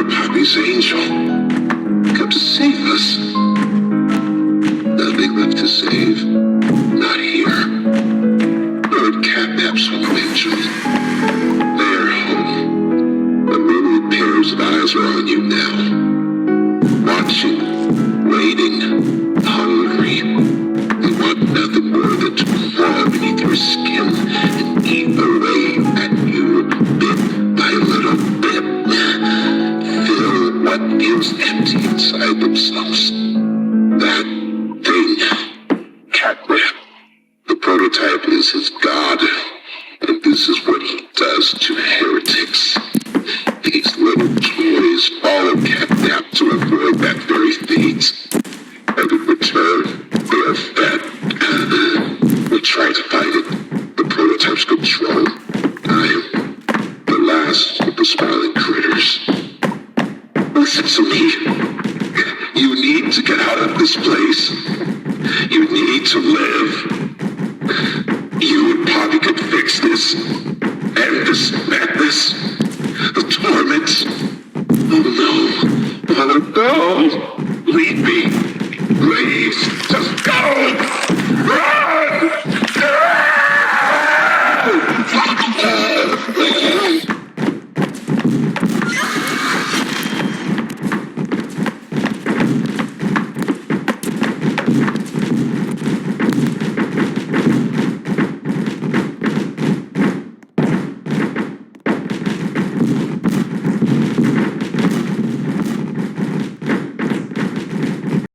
You're Poppy's angel. Come to save us. Nothing left to save. Not here. Bird catnaps home angel. They're home. A myriad pairs of eyes are on you now. Watching, waiting, hungry. They want nothing more than to crawl beneath your skin and eat away at you bit by little bit. Fill what feels empty inside themselves. That thing. Catnap. The prototype is his god, and this is what he does to heretics. These little toys follow Catnap to avoid that very fate. And in return, they are fed. We try to fight it. The prototype's control. I am the last of the smiling critters. Listen to me. You need to get out of this place. You need to live. You and Poppy could fix this. End this madness. The torment. Oh no. Oh no. Leave me.